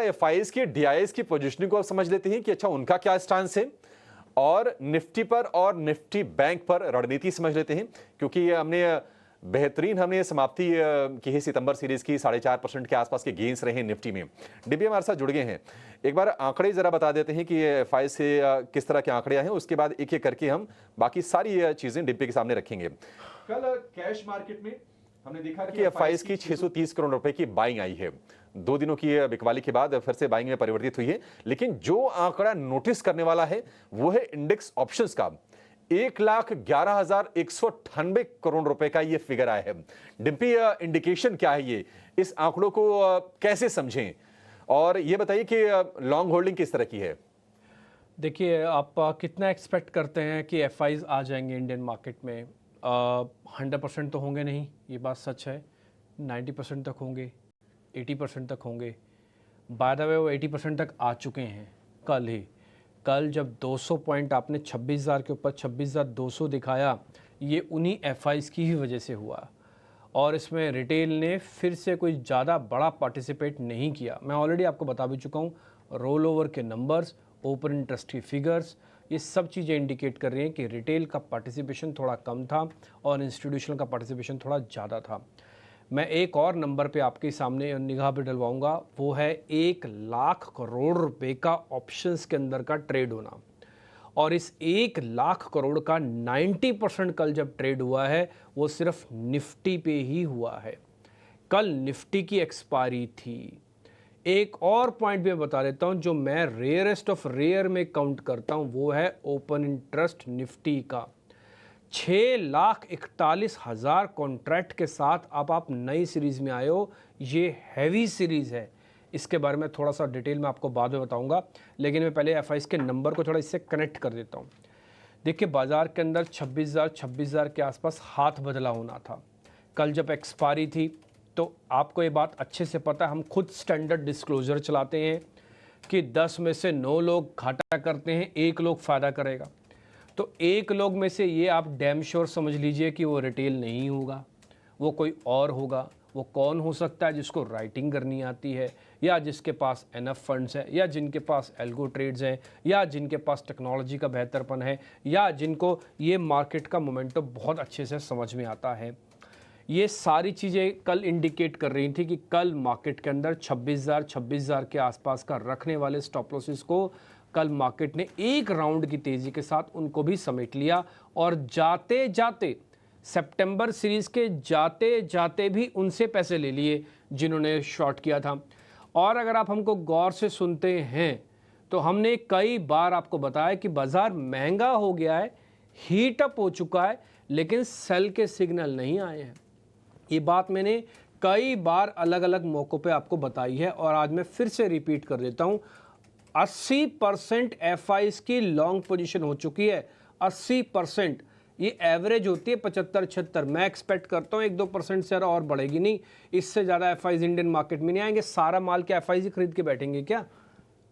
FIIs की DIIs की positioning को आप समझ लेते हैं कि अच्छा उनका क्या स्टांस है, और निफ्टी पर और निफ्टी बैंक पर रणनीति समझ लेते हैं, क्योंकि हमने समाप्ति की है सितंबर सीरीज की 4.5% के आसपास के गेंस रहे हैं निफ्टी में। डिब्बी हमारे साथ जुड़ गए हैं, एक बार आंकड़े जरा बता देते हैं कि एफआई से किस तरह के आंकड़े आए हैं, उसके बाद एक एक करके हम बाकी सारी चीजें डिब्बे के सामने रखेंगे। कल कैश मार्केट में हमने देखा कि एफआईज की 630 करोड़ रुपए की बाइंग आई है। 2 दिनों की बिकवाली के बाद फिर से बाइंग में परिवर्तित हुई है, लेकिन जो आंकड़ा नोटिस करने वाला है वो है इंडेक्स ऑप्शंस का। 1,11,198 करोड़ रुपए का ये फिगर आया है। डिम्पी, इंडिकेशन क्या है ये, इस आंकड़ों को कैसे समझें, और ये बताइए कि लॉन्ग होल्डिंग किस तरह की है? देखिए, आप कितना एक्सपेक्ट करते हैं कि एफआईज आ जाएंगे इंडियन मार्केट में? 100% तो होंगे नहीं, ये बात सच है। 90% तक होंगे, 80% तक होंगे। बाय द वे वो 80% तक आ चुके हैं कल ही। कल जब 200 पॉइंट आपने 26,000 के ऊपर 26,200 दिखाया, ये उन्हीं एफआईज की ही वजह से हुआ, और इसमें रिटेल ने फिर से कोई ज़्यादा बड़ा पार्टिसिपेट नहीं किया। मैं ऑलरेडी आपको बता भी चुका हूँ, रोल ओवर के नंबर्स, ओपन इंटरेस्ट की फिगर्स, ये सब चीज़ें इंडिकेट कर रही हैं कि रिटेल का पार्टिसिपेशन थोड़ा कम था और इंस्टीट्यूशनल का पार्टिसिपेशन थोड़ा ज़्यादा था। मैं एक और नंबर पे आपके सामने निगाह पे डलवाऊंगा, वो है 1,00,000 करोड़ रुपए का ऑप्शंस के अंदर का ट्रेड होना। और इस 1,00,000 करोड़ का 90% कल जब ट्रेड हुआ है वो सिर्फ निफ्टी पे ही हुआ है। कल निफ्टी की एक्सपायरी थी। एक और पॉइंट भी बता देता हूं, जो मैं रेयरेस्ट ऑफ रेयर में काउंट करता हूं, वो है ओपन इंटरेस्ट निफ्टी का। 6,41,000 कॉन्ट्रैक्ट के साथ अब आप नई सीरीज में आए हो। ये हैवी सीरीज है, इसके बारे में थोड़ा सा डिटेल में आपको बाद में बताऊंगा, लेकिन मैं पहले एफआईज के नंबर को थोड़ा इससे कनेक्ट कर देता हूं। देखिए, बाजार के अंदर 26,000 के आसपास हाथ बदला होना था। कल जब एक्सपायरी थी तो आपको ये बात अच्छे से पता है, हम खुद स्टैंडर्ड डिस्क्लोजर चलाते हैं कि 10 में से 9 लोग घाटा करते हैं, 1 लोग फ़ायदा करेगा। तो 1 लोग में से ये आप डैम श्योर समझ लीजिए कि वो रिटेल नहीं होगा, वो कोई और होगा। वो कौन हो सकता है? जिसको राइटिंग करनी आती है, या जिसके पास एनफ फंड्स है, या जिनके पास एल्गो ट्रेड्स हैं, या जिनके पास टेक्नोलॉजी का बेहतरपन है, या जिनको ये मार्केट का मोमेंटम बहुत अच्छे से समझ में आता है। ये सारी चीज़ें कल इंडिकेट कर रही थी कि कल मार्केट के अंदर 26,000 के आसपास का रखने वाले स्टॉप लॉसेस को कल मार्केट ने एक राउंड की तेज़ी के साथ उनको भी समेट लिया, और जाते जाते सितंबर सीरीज़ के जाते जाते भी उनसे पैसे ले लिए जिन्होंने शॉर्ट किया था। और अगर आप हमको गौर से सुनते हैं तो हमने कई बार आपको बताया कि बाज़ार महंगा हो गया है, हीट अप हो चुका है, लेकिन सेल के सिग्नल नहीं आए हैं। ये बात मैंने कई बार अलग अलग मौक़ों पे आपको बताई है, और आज मैं फिर से रिपीट कर देता हूँ। 80% एफआईज की लॉन्ग पोजीशन हो चुकी है। 80%, ये एवरेज होती है 75-76। मैं एक्सपेक्ट करता हूँ 1-2% से और बढ़ेगी नहीं, इससे ज़्यादा एफआईज इंडियन मार्केट में नहीं आएंगे। सारा माल क्या एफआईज ही खरीद के बैठेंगे क्या?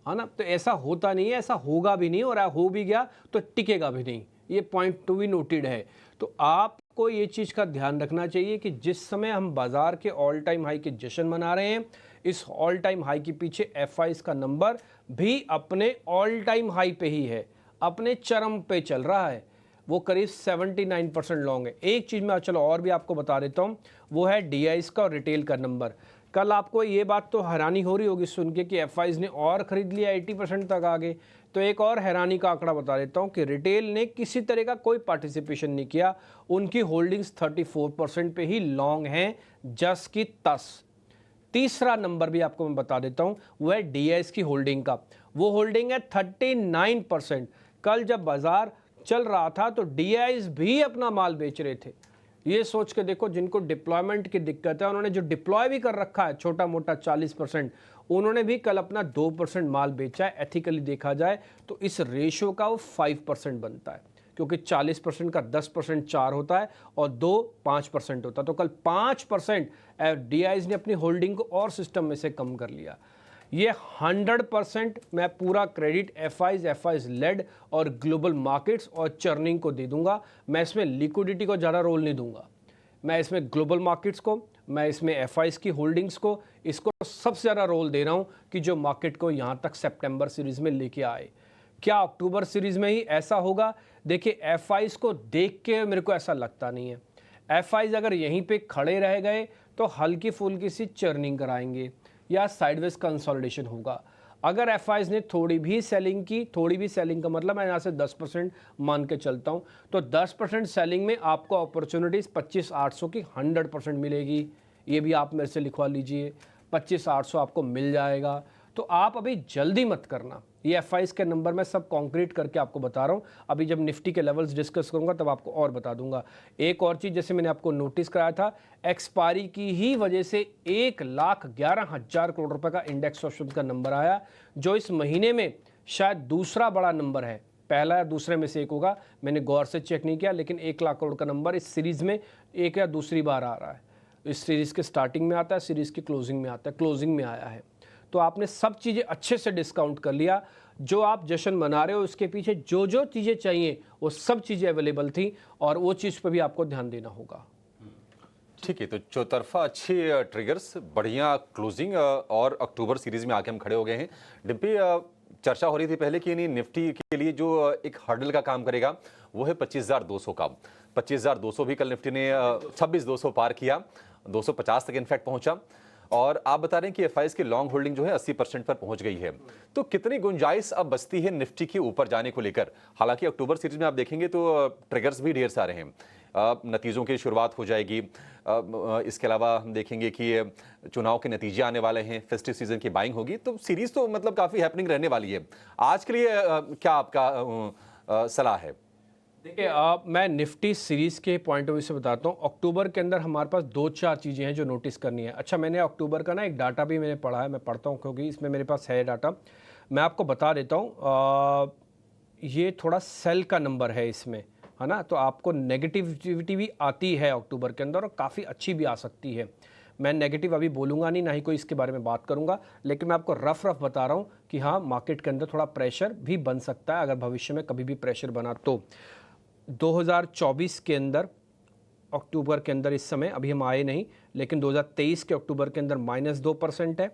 है ना? तो ऐसा होता नहीं है, ऐसा होगा भी नहीं, और हो भी गया तो टिकेगा भी नहीं। ये पॉइंट टू बी नोटेड है। तो आपको ये चीज़ का ध्यान रखना चाहिए कि जिस समय हम बाजार के ऑल टाइम हाई के जश्न मना रहे हैं, इस ऑल टाइम हाई के पीछे एफआईज का नंबर भी अपने ऑल टाइम हाई पे ही है, अपने चरम पे चल रहा है। वो करीब 79% लॉन्ग है। एक चीज़ मैं चलो और भी आपको बता देता हूँ, वो है डीआईएस का और रिटेल का नंबर। कल आपको ये बात तो हैरानी हो रही होगी सुन के कि एफआईज ने और ख़रीद लिया, 80% तक आ गए। तो एक और हैरानी का आंकड़ा बता देता हूँ कि रिटेल ने किसी तरह का कोई पार्टिसिपेशन नहीं किया। उनकी होल्डिंग्स 34% पे ही लॉन्ग हैं, जस की तस। तीसरा नंबर भी आपको मैं बता देता हूँ, वो है डीआईएस की होल्डिंग का। वो होल्डिंग है 39%। कल जब बाजार चल रहा था तो डीआईएस भी अपना माल बेच रहे थे। ये सोच के देखो, जिनको डिप्लॉयमेंट की दिक्कत है, उन्होंने जो डिप्लॉय भी कर रखा है छोटा मोटा 40%, उन्होंने भी कल अपना 2% माल बेचा है। एथिकली देखा जाए तो इस रेशो का वो 5% बनता है, क्योंकि 40% का 10% 4 होता है और 2 5% होता है। तो कल 5% डीआईएस ने अपनी होल्डिंग को और सिस्टम में से कम कर लिया। ये 100% मैं पूरा क्रेडिट एफआईज लेड और ग्लोबल मार्केट्स और चर्निंग को दे दूंगा। मैं इसमें लिक्विडिटी को ज़्यादा रोल नहीं दूंगा। मैं इसमें ग्लोबल मार्केट्स को मैं इसमें एफआईज की होल्डिंग्स को इसको सबसे ज़्यादा रोल दे रहा हूँ कि जो मार्केट को यहाँ तक सितंबर सीरीज में लेके आए। क्या अक्टूबर सीरीज में ही ऐसा होगा? देखिए एफआईज को देख के मेरे को ऐसा लगता नहीं है। एफआईज अगर यहीं पे खड़े रह गए तो हल्की फुल्की सी चर्निंग कराएंगे या साइडवेज कंसोलिडेशन होगा। अगर एफआईज ने थोड़ी भी सेलिंग की, थोड़ी भी सेलिंग का मतलब मैं यहाँ से 10% मान के चलता हूँ, तो 10% सेलिंग में आपको अपॉर्चुनिटीज़ 25,800 की 100% मिलेगी। ये भी आप मेरे से लिखवा लीजिए, 25,800 आपको मिल जाएगा। तो आप अभी जल्दी मत करना, ये एफआईज के नंबर मैं सब कॉन्क्रीट करके आपको बता रहा हूँ। अभी जब निफ्टी के लेवल्स डिस्कस करूँगा तब आपको और बता दूंगा। एक और चीज़, जैसे मैंने आपको नोटिस कराया था, एक्सपायरी की ही वजह से 1,11,000 करोड़ रुपए का इंडेक्स ऑप्शन का नंबर आया, जो इस महीने में शायद दूसरा बड़ा नंबर है। पहला या दूसरे में से एक होगा, मैंने गौर से चेक नहीं किया, लेकिन 1 लाख करोड़ का नंबर इस सीरीज़ में एक या दूसरी बार आ रहा है। इस सीरीज़ के स्टार्टिंग में आता है, सीरीज़ की क्लोजिंग में आता है, क्लोजिंग में आया है। तो आपने सब चीज़ें अच्छे से डिस्काउंट कर लिया। जो आप जश्न मना रहे हो उसके पीछे जो जो चीज़ें चाहिए वो सब चीज़ें अवेलेबल थी, और वो चीज़ पर भी आपको ध्यान देना होगा। ठीक है, तो चौतरफा अच्छे ट्रिगर्स, बढ़िया क्लोजिंग और अक्टूबर सीरीज में आके हम खड़े हो गए हैं। डिम्पी, चर्चा हो रही थी पहले कि नहीं निफ्टी के लिए जो एक हर्डल का काम करेगा वो है 25,200 का। 25,200 भी कल निफ्टी ने 26,200 पार किया, 250 तक इनफैक्ट पहुंचा। और आप बता रहे हैं कि एफआईज की लॉन्ग होल्डिंग जो है 80% पर पहुंच गई है। तो कितनी गुंजाइश अब बचती है निफ्टी के ऊपर जाने को लेकर? हालांकि अक्टूबर सीरीज में आप देखेंगे तो ट्रिगर्स भी ढेर सारे हैं, नतीजों की शुरुआत हो जाएगी। इसके अलावा हम देखेंगे कि चुनाव के नतीजे आने वाले हैं, फेस्टिव सीजन की बाइंग होगी, तो सीरीज तो मतलब काफी हैपनिंग रहने वाली है। आज के लिए क्या आपका सलाह है? देखिए मैं निफ्टी सीरीज़ के पॉइंट ऑफ व्यू से बताता हूँ। अक्टूबर के अंदर हमारे पास 2-4 चीज़ें हैं जो नोटिस करनी है। अच्छा, मैंने अक्टूबर का ना एक डाटा भी मैंने पढ़ा है, मैं पढ़ता हूँ क्योंकि इसमें मेरे पास है डाटा, मैं आपको बता देता हूँ। ये थोड़ा सेल का नंबर है इसमें, है ना, तो आपको नेगेटिविटी भी आती है अक्टूबर के अंदर और काफ़ी अच्छी भी आ सकती है। मैं नेगेटिव अभी बोलूँगा नहीं, ना ही कोई इसके बारे में बात करूँगा, लेकिन मैं आपको रफ बता रहा हूँ कि हाँ, मार्केट के अंदर थोड़ा प्रेशर भी बन सकता है अगर भविष्य में कभी भी प्रेशर बना तो। 2024 के अंदर अक्टूबर के अंदर इस समय अभी हम आए नहीं, लेकिन 2023 के अक्टूबर के अंदर -2% है,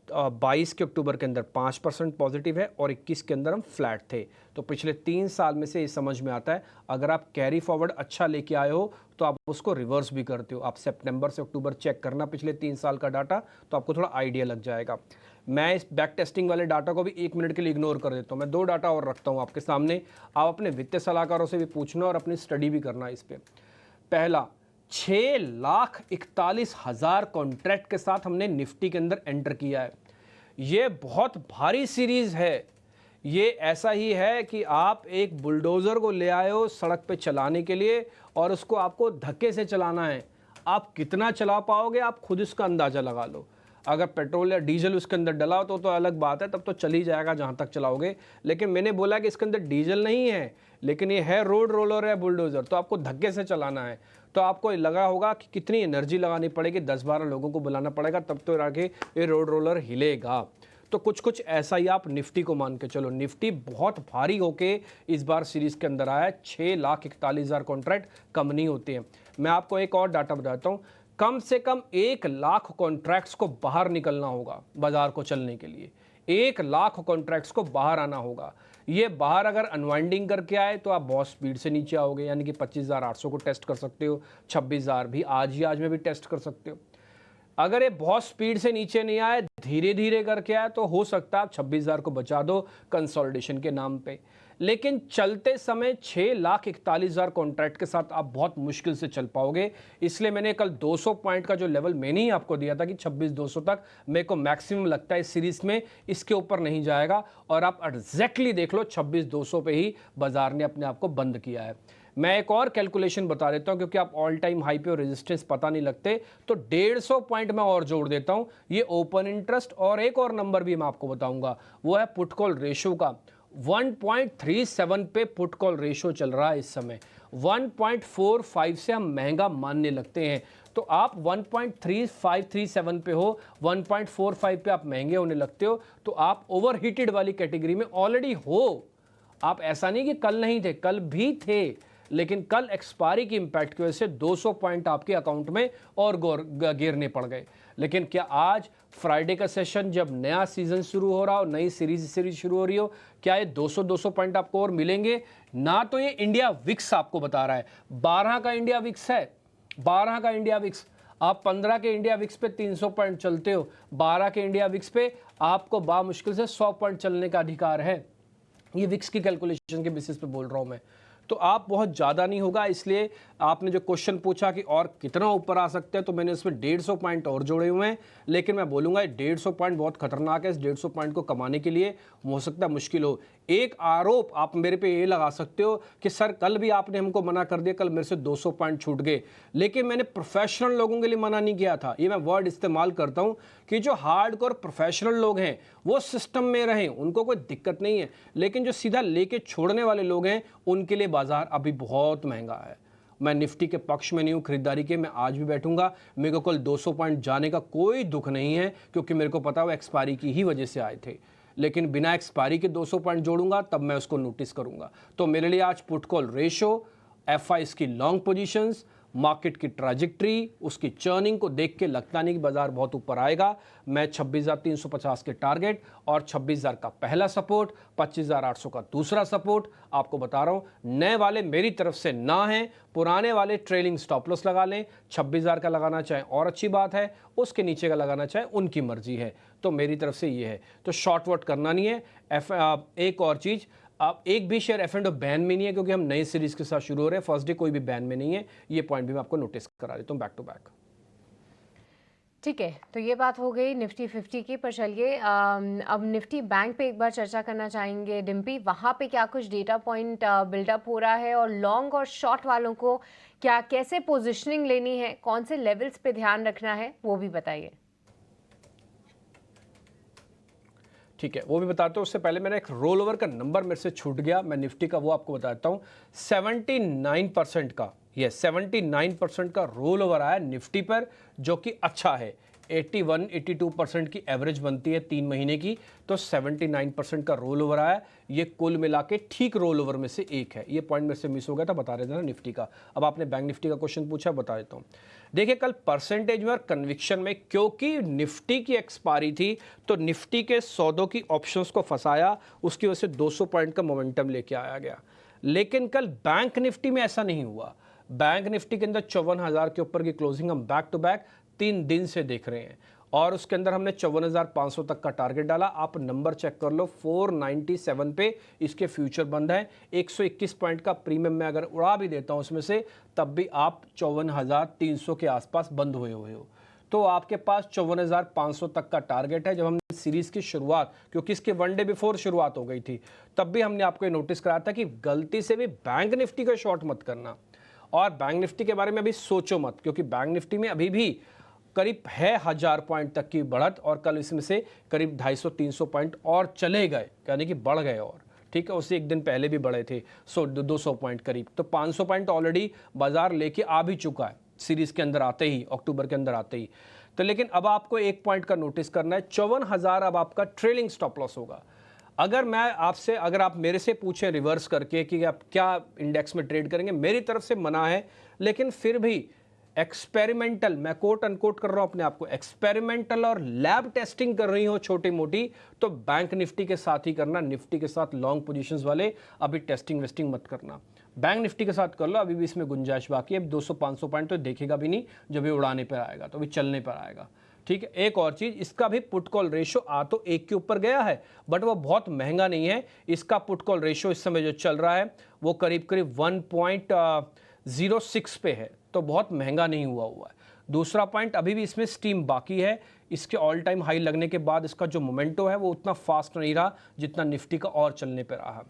22 के अक्टूबर के अंदर 5% पॉजिटिव है और 21 के अंदर हम फ्लैट थे। तो पिछले 3 साल में से ये समझ में आता है, अगर आप कैरी फॉरवर्ड अच्छा लेके आए हो तो आप उसको रिवर्स भी करते हो। आप सितंबर से अक्टूबर चेक करना पिछले 3 साल का डाटा, तो आपको थोड़ा आइडिया लग जाएगा। मैं इस बैक टेस्टिंग वाले डाटा को भी 1 मिनट के लिए इग्नोर कर देता हूँ। मैं 2 डाटा और रखता हूँ आपके सामने, आप अपने वित्तीय सलाहकारों से भी पूछना और अपनी स्टडी भी करना इस पर। पहला, 6,41,000 कॉन्ट्रैक्ट के साथ हमने निफ्टी के अंदर एंटर किया है। ये बहुत भारी सीरीज है। ये ऐसा ही है कि आप एक बुलडोज़र को ले आए हो सड़क पे चलाने के लिए और उसको आपको धक्के से चलाना है। आप कितना चला पाओगे आप खुद इसका अंदाज़ा लगा लो। अगर पेट्रोल या डीजल उसके अंदर डला हो तो अलग बात है, तब तो चल ही जाएगा जहाँ तक चलाओगे। लेकिन मैंने बोला कि इसके अंदर डीजल नहीं है, लेकिन ये है रोड रोलर है, बुलडोज़र, तो आपको धक्के से चलाना है। तो आपको लगा होगा कि कितनी एनर्जी लगानी पड़ेगी, 10-12 लोगों को बुलाना पड़ेगा, तब तो आगे ये रोड रोलर हिलेगा। तो कुछ ऐसा ही आप निफ्टी को मान के चलो। निफ्टी बहुत भारी होके इस बार सीरीज के अंदर आया है। 6,41,000 कॉन्ट्रैक्ट कम नहीं होते हैं। मैं आपको एक और डाटा बताता हूँ, कम से कम 1 लाख कॉन्ट्रैक्ट्स को बाहर निकलना होगा बाजार को चलने के लिए। 1 लाख कॉन्ट्रैक्ट्स को बाहर आना होगा। ये बाहर अगर अनवाइंडिंग करके आए तो आप बहुत स्पीड से नीचे आओगे, यानी कि 25,800 को टेस्ट कर सकते हो, 26,000 भी आज में भी टेस्ट कर सकते हो। अगर ये बहुत स्पीड से नीचे नहीं आए, धीरे धीरे करके आए, तो हो सकता है आप 26,000 को बचा दो कंसोलिडेशन के नाम पे। लेकिन चलते समय 6,41,000 कॉन्ट्रैक्ट के साथ आप बहुत मुश्किल से चल पाओगे। इसलिए मैंने कल 200 पॉइंट का जो लेवल मैंने ही आपको दिया था कि 26,200 तक मेरे को मैक्सिमम लगता है इस सीरीज में, इसके ऊपर नहीं जाएगा। और आप एग्जैक्टली देख लो 26,200 पे ही बाजार ने अपने आप को बंद किया है। मैं एक और कैलकुलेशन बता देता हूं, क्योंकि आप ऑल टाइम हाई पे और रेजिस्टेंस पता नहीं लगते, तो 150 पॉइंट मैं और जोड़ देता हूं। ये ओपन इंटरेस्ट और एक और नंबर भी मैं आपको बताऊंगा, वो है पुट कॉल रेशो का। 1.37 पे पुट कॉल रेशो चल रहा है इस समय। 1.45 से हम महंगा मानने लगते हैं, तो आप 1.3537 पे हो, 1.45 पे आप महंगे होने लगते हो, तो आप ओवरहीटेड वाली कैटेगरी में ऑलरेडी हो। आप ऐसा नहीं कि कल नहीं थे, कल भी थे, लेकिन कल एक्सपायरी की इंपैक्ट की वजह से 200 पॉइंट आपके अकाउंट में और गिरने पड़ गए। लेकिन क्या आज फ्राइडे का सेशन जब नया सीजन शुरू हो रहा हो, नई सीरीज शुरू हो रही हो, क्या ये 200 पॉइंट आपको और मिलेंगे? ना तो ये इंडिया विक्स आपको बता रहा है, 12 का इंडिया विक्स है, 12 का इंडिया विक्स। आप 15 के इंडिया विक्स पे 300 पॉइंट चलते हो, 12 के इंडिया विक्स पे आपको बामुश्किल से 100 पॉइंट चलने का अधिकार है। ये विक्स की कैलकुलेशन के बेसिस पे बोल रहा हूं मैं। तो आप बहुत ज़्यादा नहीं होगा, इसलिए आपने जो क्वेश्चन पूछा कि और कितना ऊपर आ सकते हैं, तो मैंने इसमें 150 पॉइंट और जोड़े हुए हैं। लेकिन मैं बोलूँगा 150 पॉइंट बहुत खतरनाक है। इस 150 पॉइंट को कमाने के लिए हो सकता है मुश्किल हो। एक आरोप आप मेरे पे ये लगा सकते हो कि सर कल भी आपने हमको मना कर दिया, कल मेरे से 200 पॉइंट छूट गए। लेकिन मैंने प्रोफेशनल लोगों के लिए मना नहीं किया था। ये मैं वर्ड इस्तेमाल करता हूँ कि जो हार्डकोर प्रोफेशनल लोग हैं वो सिस्टम में रहें, उनको कोई दिक्कत नहीं है। लेकिन जो सीधा लेके छोड़ने वाले लोग हैं उनके लिए बाजार अभी बहुत महंगा है। मैं निफ्टी के पक्ष में नहीं हूँ खरीदारी के, मैं आज भी बैठूंगा। मेरे को कल 200 पॉइंट जाने का कोई दुख नहीं है, क्योंकि मेरे को पता है वो एक्सपायरी की ही वजह से आए थे। लेकिन बिना एक्सपायरी के 200 पॉइंट जोड़ूंगा तब मैं उसको नोटिस करूंगा। तो मेरे लिए आज पुट कॉल रेशो, एफआईज की लॉन्ग पोजीशंस, मार्केट की ट्रैजेक्टरी, उसकी चर्निंग को देख के लगता नहीं कि बाजार बहुत ऊपर आएगा। मैं 26,350 के टारगेट और 26,000 का पहला सपोर्ट, 25,800 का दूसरा सपोर्ट आपको बता रहा हूं। नए वाले मेरी तरफ से ना हैं, पुराने वाले ट्रेलिंग स्टॉप लॉस लगा लें। 26,000 का लगाना चाहें और अच्छी बात है, उसके नीचे का लगाना चाहें उनकी मर्जी है। तो मेरी तरफ से ये है, तो शॉर्ट वॉट करना नहीं है। एक और चीज़, आप एक भी शेयर एफ एंड बैन में नहीं है, क्योंकि हम नई सीरीज के साथ शुरू हो रहे हैं। फर्स्ट डे कोई भी बैन में नहीं है, ये पॉइंट भी मैं आपको नोटिस करा देता हूँ बैक टू बैक। ठीक है, तो ये बात हो गई निफ्टी 50 की। पर चलिए अब निफ्टी बैंक पे एक बार चर्चा करना चाहेंगे डिम्पी। वहाँ पे क्या कुछ डेटा पॉइंट बिल्डअप हो रहा है, और लॉन्ग और शॉर्ट वालों को क्या कैसे पोजिशनिंग लेनी है, कौन से लेवल्स पे ध्यान रखना है, वो भी बताइए। ठीक है, वो भी बताते हो। उससे पहले मैंने एक रोल ओवर का नंबर मेरे से छूट गया, मैं निफ्टी का वो आपको बताता हूँ। 79% का, ये 79% का रोल ओवर आया निफ्टी पर, जो कि अच्छा है। 81-82% की एवरेज बनती है 3 महीने की, तो 79% का रोल ओवर आया। ये कुल मिला के ठीक रोल ओवर में से एक है। ये पॉइंट मेरे से मिस हो गया था, बता रहे थे ना निफ्टी का। अब आपने बैंक निफ्टी का क्वेश्चन पूछा, बता देता हूँ। देखिए, कल परसेंटेज में और कन्विक्शन में, क्योंकि निफ्टी की एक्सपायरी थी, तो निफ्टी के सौदों की ऑप्शंस को फंसाया, उसकी वजह से 200 पॉइंट का मोमेंटम लेके आया गया। लेकिन कल बैंक निफ्टी में ऐसा नहीं हुआ। बैंक निफ्टी के अंदर 54,000 के ऊपर की क्लोजिंग हम बैक टू बैक 3 दिन से देख रहे हैं, और उसके अंदर हमने 54,500 तक का टारगेट डाला। आप नंबर चेक कर लो, 497 पे इसके फ्यूचर बंद है। 121 पॉइंट का प्रीमियम में अगर उड़ा भी देता हूं उसमें से, तब भी आप 54,300 के आसपास बंद हुए हो। तो आपके पास 54,500 तक का टारगेट है। जब हमने सीरीज की शुरुआत, क्योंकि इसके 1 डे बिफोर शुरुआत हो गई थी, तब भी हमने आपको ये नोटिस कराया था कि गलती से भी बैंक निफ्टी का शॉर्ट मत करना, और बैंक निफ्टी के बारे में अभी सोचो मत, क्योंकि बैंक निफ्टी में अभी भी करीब है 1000 पॉइंट तक की बढ़त, और कल इसमें से करीब 250-300 पॉइंट और चले गए, यानी कि बढ़ गए। और ठीक है, उससे एक दिन पहले भी बढ़े थे 200 पॉइंट करीब। तो 500 पॉइंट ऑलरेडी बाजार लेके आ भी चुका है सीरीज के अंदर आते ही, अक्टूबर के अंदर आते ही। तो लेकिन अब आपको एक पॉइंट का नोटिस करना है, 54,000 अब आपका ट्रेलिंग स्टॉप लॉस होगा। अगर आप मेरे से पूछें रिवर्स करके कि आप क्या इंडेक्स में ट्रेड करेंगे, मेरी तरफ से मना है। लेकिन फिर भी एक्सपेरिमेंटल, मैं कोट अनकोट कर रहा हूं अपने आप को, एक्सपेरिमेंटल और लैब टेस्टिंग कर रही हो छोटी मोटी, तो बैंक निफ्टी के साथ ही करना। निफ्टी के साथ लॉन्ग पोजीशंस वाले अभी टेस्टिंग वेस्टिंग मत करना। बैंक निफ्टी के साथ कर लो, अभी भी इसमें गुंजाइश बाकी है। 200-500 पॉइंट तो देखेगा भी नहीं, जब ये उड़ाने पर आएगा तो अभी चलने पर आएगा। ठीक है, एक और चीज, इसका भी पुट कॉल रेशो आ तो 1 के ऊपर गया है, बट वो बहुत महंगा नहीं है। इसका पुट कॉल रेशो इस समय जो चल रहा है वो करीब करीब 1.06 पे है, तो बहुत महंगा नहीं हुआ है। दूसरा पॉइंट, अभी भी इसमें स्टीम बाकी है। इसके ऑल टाइम हाई लगने के बाद इसका जो मोमेंटो है वो उतना फास्ट नहीं रहा जितना निफ्टी का और चलने पर रहा।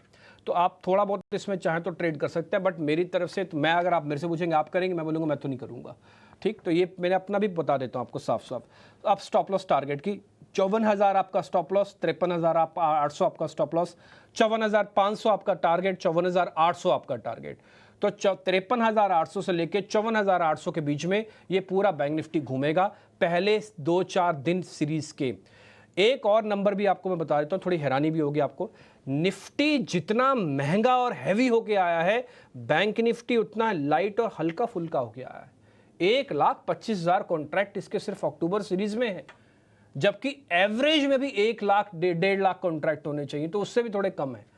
तो आप थोड़ा बहुत इसमें चाहें तो ट्रेड कर सकते हैं, बट मेरी तरफ से मैं, अगर आप मेरे से पूछेंगे आप करेंगे, मैं बोलूँगा मैं तो नहीं करूँगा। ठीक, तो ये मैंने अपना भी बता देता हूँ आपको साफ साफ। आप स्टॉप लॉस टारगेट की 54,000 आपका स्टॉप लॉस, 53,800 आपका स्टॉप लॉस, 54,500 आपका टारगेट, 54,800 आपका टारगेट। तो 53,800 से लेकर 54,800 के बीच में ये पूरा बैंक निफ्टी घूमेगा पहले 2-4 दिन सीरीज के। एक और नंबर भी आपको मैं बता देता हूँ, थोड़ी हैरानी भी होगी आपको। निफ्टी जितना महंगा और हैवी होके आया है, बैंक निफ्टी उतना लाइट और हल्का फुल्का होके आया है। 1,25,000 कॉन्ट्रैक्ट इसके सिर्फ अक्टूबर सीरीज में है, जबकि एवरेज में भी 1 लाख 1.5 लाख कॉन्ट्रैक्ट होने चाहिए, तो उससे भी थोड़े कम है।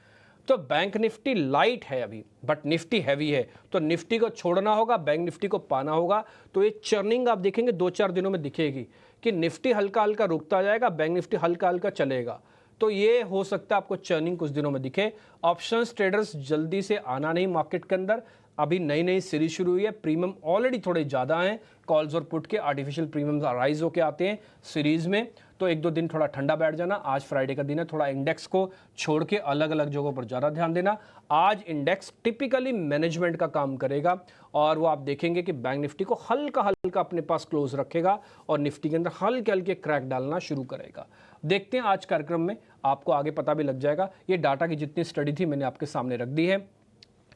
तो बैंक निफ्टी लाइट है अभी, बट निफ्टी हैवी है, तो निफ्टी को छोड़ना होगा, बैंक निफ्टी को पाना होगा। तो ये चर्निंग आप देखेंगे 2-4 दिनों में दिखेगी कि निफ्टी हल्का हल्का रुकता जाएगा, बैंक निफ्टी हल्का हल्का चलेगा। तो ये हो सकता है आपको चर्निंग कुछ दिनों में दिखे। ऑप्शंस ट्रेडर्स जल्दी से आना नहीं मार्केट के अंदर, अभी नई नई सीरीज शुरू हुई है, प्रीमियम ऑलरेडी थोड़े ज़्यादा हैं, कॉल्स और पुट के आर्टिफिशियल प्रीमियम राइज होके आते हैं सीरीज में। तो 1-2 दिन थोड़ा ठंडा बैठ जाना। आज फ्राइडे का दिन है, थोड़ा इंडेक्स को छोड़ के अलग अलग जगहों पर ज़्यादा ध्यान देना। आज इंडेक्स टिपिकली मैनेजमेंट का काम करेगा और वो आप देखेंगे कि बैंक निफ्टी को हल्का हल्का अपने पास क्लोज रखेगा और निफ्टी के अंदर हल्के हल्के क्रैक डालना शुरू करेगा। देखते हैं आज कार्यक्रम में, आपको आगे पता भी लग जाएगा। ये डाटा की जितनी स्टडी थी मैंने आपके सामने रख दी है,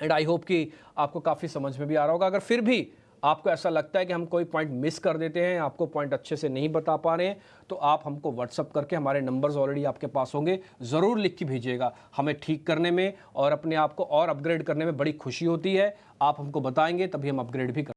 एंड आई होप कि आपको काफ़ी समझ में भी आ रहा होगा। अगर फिर भी आपको ऐसा लगता है कि हम कोई पॉइंट मिस कर देते हैं, आपको पॉइंट अच्छे से नहीं बता पा रहे हैं, तो आप हमको व्हाट्सअप करके, हमारे नंबर्स ऑलरेडी आपके पास होंगे, ज़रूर लिख के भेजिएगा। हमें ठीक करने में और अपने आप को और अपग्रेड करने में बड़ी खुशी होती है। आप हमको बताएंगे तभी हम अपग्रेड भी कर